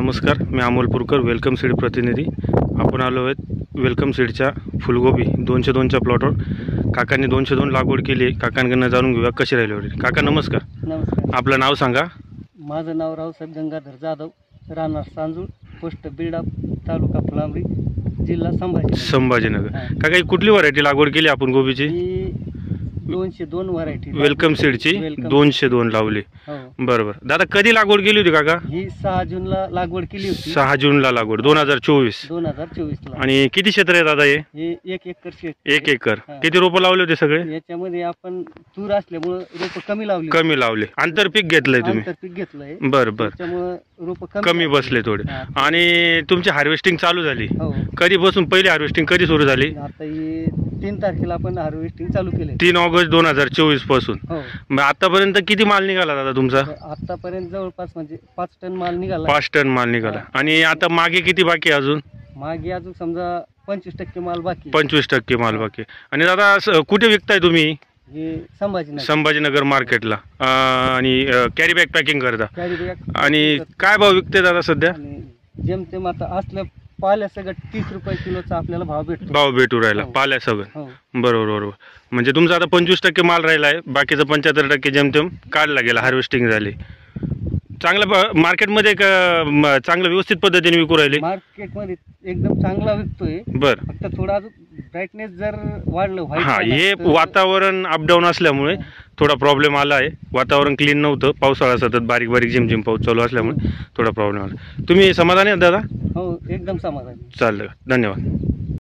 नमस्कार, मी Amol Purkar, welcome seed प्रतिनिधी. आपण आलो आहेत वेलकम सीडच्या फुलगोबी 202च्या प्लॉटवर. काकांनी 202 लागवड केली आहे. काकांकडून जाणून घेऊया कशी राहिली वगैरे. काका नमस्कार. नमस्कार. आपलं नाव सांगा. माझं नाव रावसाहेब गंगाधर जाधव, राहणार सांजूळ, पोस्ट बिल्डअप, तालुका फुलांब्री, जिल्हा संभाजीनगर. काका ही कुठली व्हरायटी लागवड केली आपण गोबीची? 202 व्हरायटी वेलकम सीडची 202 लावली. हो. बरोबर. दादा कधी लागवड केली होती काका? ही 6 जूनला लागवड केली होती. 6 जूनला लागवड 2024. ला. आणि किती क्षेत्र आहे दादा हे? 1 एकर शेत. 1 एकर. किती रोपं लावले होते सगळे? याच्यामध्ये आपण तूर असल्यामुळे रोप कमी लावले. आंतरपीक घेतलंय तुम्ही? आंतरपीक घेतलंय. बरं. त्याच्यामुळे रोप कमी बसले थोडे. आणि तुमची हार्वेस्टिंग चालू झाली हो. कधीपासून? पहिली हार्वेस्टिंग कधी सुरू झाली? आता ही 3 तारखेला आपण हार्वेस्टिंग चालू केले. 3 ऑगस्ट 2024 पासून. मग आतापर्यंत किती माल निघाला दादा तुमचा? आतापर्यंत जवळपास म्हणजे 5 टन माल निघाला. 5 टन माल निघाला. आणि आता मागे किती बाकी आहे अजून? मागे अजून समजा 25% माल बाकी. 25% माल बाकी. आणि दादा कुठे विकताय तुम्ही? हे संभाजीनगर मार्केटला. आणि कॅरी बॅग पॅकिंग करता. आणि काय भाव विकते दादा सध्या? जेमतेम आता असल्या पाल्या सगळं 30 रुपये किलोचा आपल्याला भाव भेटू राहिला. पाल्या सगळं. बरोबर. म्हणजे तुमचा आता 25% माल राहिला आहे, बाकीचं 75% जेमतेम काढला गेला, हार्वेस्टिंग झाली. चांगलं मार्केटमध्ये चांगलं व्यवस्थित पद्धतीने विकू राहिले? मार्केटमध्ये एकदम चांगला विकतोय. बरं. फक्त थोडा ब्राईटनेस जर वाढलं हे वातावरण अपडाऊन असल्यामुळे थोडा प्रॉब्लेम आला आहे. वातावरण क्लीन नव्हतं, पावसाळा सतत बारीक बारीक झिमझिम पाऊस चालू असल्यामुळे थोडा प्रॉब्लेम आला. तुम्ही समाधानी आहात दादा? हो, एकदम समाधानी. चालेल, धन्यवाद.